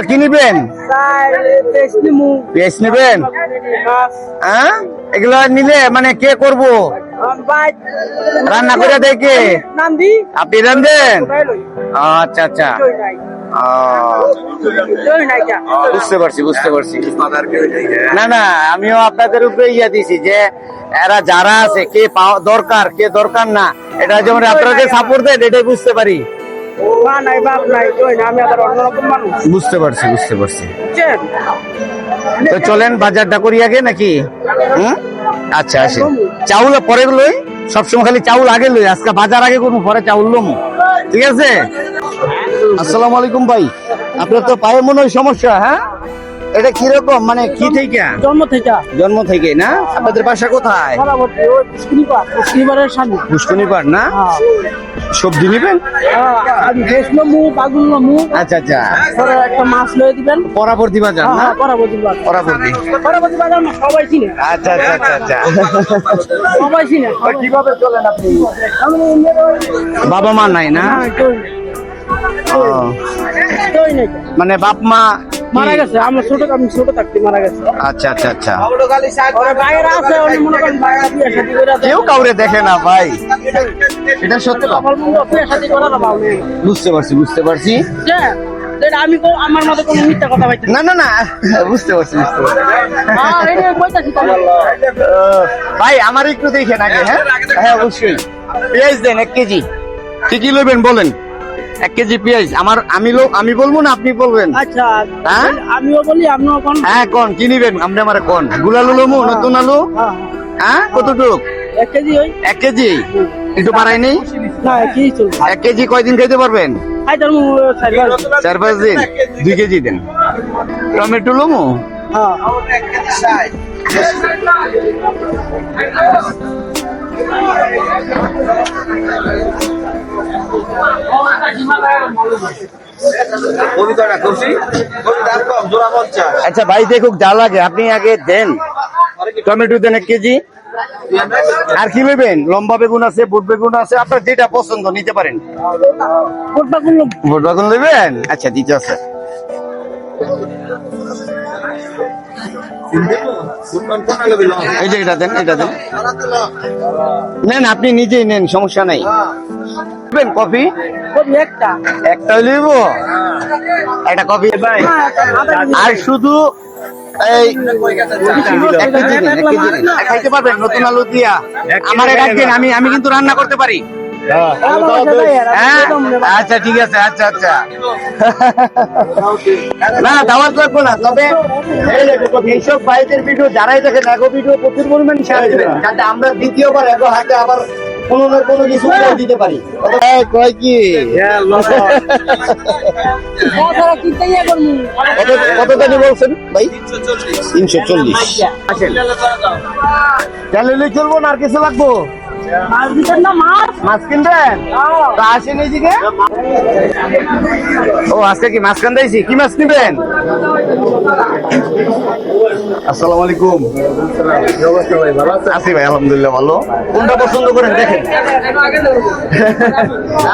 কি নিবেন? পেঁয়াজ নিবেন? হ্যাঁ, এগুলো নিলে মানে কে করবো? রান্না করে দেয় কে? আপনি রান্ধেন? আচ্ছা আচ্ছা, বুঝতে পারছি বুঝতে পারছি। না না, আমিও আপনাদের উপরে ইয়া দিছি যে এরা যারা আছে কে দরকার কে দরকার না, এটা যেমন আপনারা যে সাপোর্ট দেন এটাই বুঝতে পারি। বুঝতে পারছি বুঝতে পারছি। তো চলেন বাজারটা করি আগে নাকি? আচ্ছা আসেন। চাউল পরে লই, সবসময় খালি চাউল আগে লই, আজকে বাজার আগে করবো পরে চাউল লমু, ঠিক আছে? আসসালামু আলাইকুম ভাই, আপনার তো পায়ে মনে হয় সমস্যা। হ্যাঁ, এটা কিরকম মানে কি থেকে? জন্ম থেকে না? আপনাদের বাসা কোথায়? পুষ্কনি পাড় না? সবজি নিবেন? আচ্ছা আচ্ছা, একটা মাছ লয়ে দিবেন। পরাবর্তী বাজার না? পরাবর্তী। সবাই চিনে। আচ্ছা আচ্ছা আচ্ছা আচ্ছা, সবাই চিনে। কিভাবে চলেন আপনি? বাবা মা নাই না? মানে বাপ মা মারা গেছে, আমি ছোট থাকতে মারা গেছে। আচ্ছা আচ্ছা আচ্ছা, কেউ কাউরে দেখে না ভাই, এটা সত্য। বুঝতে পারছি বুঝতে পারছি। আমি আমার মতো কোনো মিথ্যা কথা বলছি না না না, বুঝতে পারছি বুঝতে পারছি। ভাই আমার একটু দেখেন আগে। হ্যাঁ হ্যাঁ অবশ্যই। পেঁয়াজ দেন 1 কেজি। কি কি নেবেন বলেন? 1 কেজি পেঁয়াজ। আমি বলবো না আপনি বলবেন? আচ্ছা, হ্যাঁ আমিও বলি আপনিও কোন? হ্যাঁ কোন কি নিবেন? আপনি আমার কোন গুলালু লমু নতুন আলু? হ্যাঁ কতটুক? 1 কেজি। 1 কেজি একটু বাড়াই নেই? না 1 কেজি চলবে। 1 কেজি কয়দিন খেতে পারবেন? 4-5 দিন। 2 কেজি দেন। টমেটো লমু? আচ্ছা ভাই দেখুক যা লাগে আপনি আগে দেন। টমেটো দেন 1 কেজি। আর কি নেবেন? লম্বা বেগুন আছে, বুট বেগুন আছে, আপনার যেটা পছন্দ নিতে পারেন। বুট বেগুন নেবেন? আচ্ছা দিতে আছে। এই যে এটা দেন, এটা দেন। নেন আপনি নিজেই নেন, সমস্যা নাই। কফি একটা নিব, একটা কফি। আর শুধু এই 1 কেজি দিন, 1 কেজি দিন। খাইতে পারবেন নতুন আলু দিয়া? আমার একদিন আমি কিন্তু রান্না করতে পারি। হ্যাঁ আচ্ছা ঠিক আছে। আচ্ছা আচ্ছা, না দাওয়াত লাগবো না, তবে এইসব ভাইদের ভিডিও যারাই দেখেন এগো ভিডিও প্রচুর পরিমাণ শেয়ার দিবেন, যাতে আমরা দ্বিতীয়বার এগো হাতে আবার কোনো না কোনো কিছু দিতে পারি। কয় কি কত টাকা বলছেন ভাই? 340। আসেন তাহলে চলবো না, আর কিছু লাগবো? মাছ কিনবেন? আসেন এইদিকে। ও আজকে কি মাছ কান্দাইছি? কি মাছ নিবেন? আসসালামু আলাইকুম। আছি ভাই আলহামদুলিল্লাহ ভালো। কোনটা পছন্দ করেন দেখেন,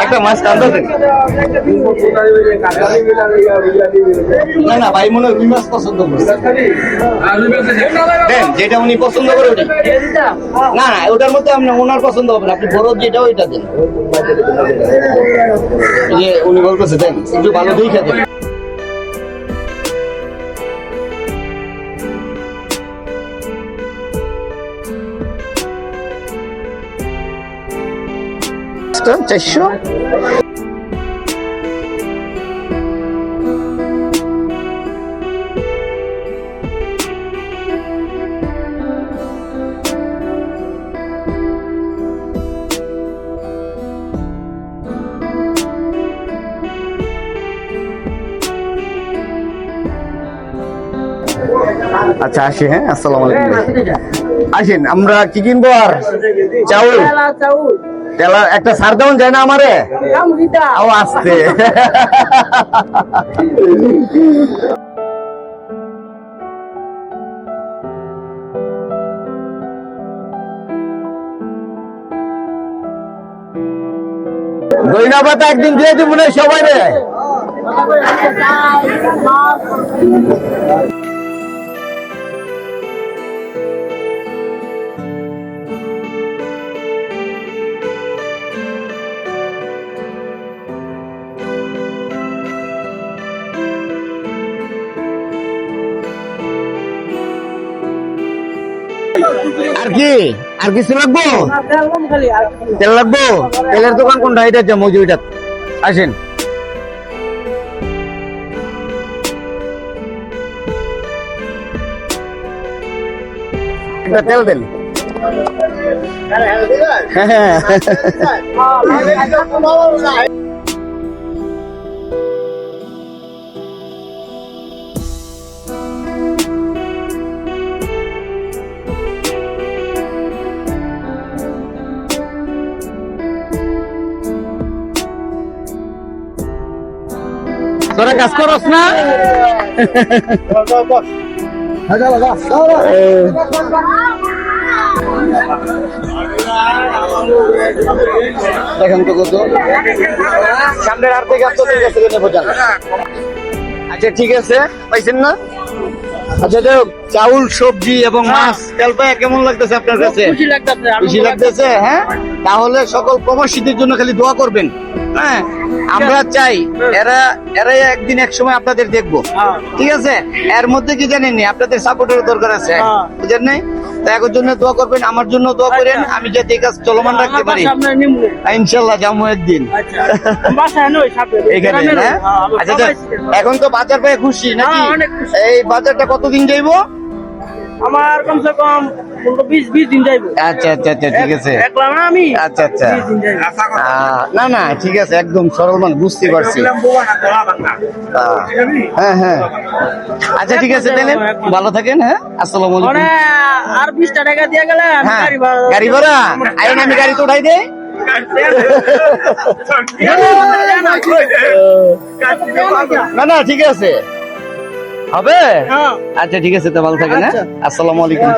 একটা মাছ কান্দা দেন। না না ভাই মনে হয় রুই মাছ পছন্দ করেন, দেন যেটা উনি পছন্দ করে ওটা। না না ওটার মধ্যে আপনার ওনার পছন্দ হবে না, আপনি বড় যেটা ওইটা দেন। উনি বলতেছে দেন একটু ভালো দেখে দেন। চারশো। আচ্ছা আসি। হ্যাঁ আসসালামু আলাইকুম। আসেন আমরা কি কিনবো? আর চাউল তেলা একটা সার দেওয়া যায় না আমারে? ও আসতে দইনা পাতা একদিন দিয়ে দিব না সবাই রে। আর কি আর কিছু লাগবো? তেল কম খালি আর কিছু না। তেল লাগবো? তেলের দোকান কোনটা? এটা যে মজুরিটা আসেন। একটা তেল দেন। হ্যাঁ। তোরা কাজ করস না? দেখেন তো কত সামনের আর থেকে আপনাদের কাছ থেকে নেবো যান। আচ্ছা ঠিক আছে, পাইছেন না? আচ্ছা যাই হোক, চাউল সবজি এবং মাছ তেল পায়া কেমন লাগতেছে আপনার কাছে? খুশি লাগতেছে খুশি লাগতেছে? হ্যাঁ, তাহলে সকল প্রবাসীদের জন্য খালি দোয়া করবেন। হ্যাঁ, আমরা চাই এরা একদিন এক সময় আপনাদের দেখবো। হ্যাঁ। ঠিক আছে, এর মধ্যে কি জানেননি আপনাদের সাপোর্টের দরকার আছে, হ্যাঁ। বুঝেন নাই? তা এর জন্য দোয়া করবেন, আমার জন্য দোয়া করেন, আচ্ছা। আমি যাতে এই কাজ চলমান রাখতে আমার পারি। বাসা আপনার নিমু। ইনশাল্লাহ যাবো একদিন আচ্ছা বাসায় নই সাথে এখানে। হ্যাঁ? আচ্ছা আচ্ছা, এখন তো বাজার পেয়ে খুশি নাকি? হ্যাঁ, অনেক খুশি। এই বাজারটা কতদিন যাইবো? আমার কমসে কম 20 দিন যাইবো। আচ্ছা আচ্ছা আচ্ছা, ঠিক আছে। একলা না আমি। আচ্ছা আচ্ছা, 20 দিন যাইবো। না না ঠিক আছে, একদম সরল মান, বুঝতে পারছি। হ্যাঁ হ্যাঁ, আচ্ছা ঠিক আছে, তাহলে ভালো থাকেন। হ্যাঁ, আসসালামু মানে আলাইকুম। আর 20 টাকা দিয়ে গেলে আমি হ্যাঁ, গাড়ি ভাড়া গাড়ি ভাড়া আইন, আমি গাড়ি তো উঠাই দেই। না না ঠিক আছে, হবে। হ্যাঁ। আচ্ছা ঠিক আছে, তো ভালো থাকেন। হ্যাঁ, আচ্ছা। আসসালামু আলাইকুম।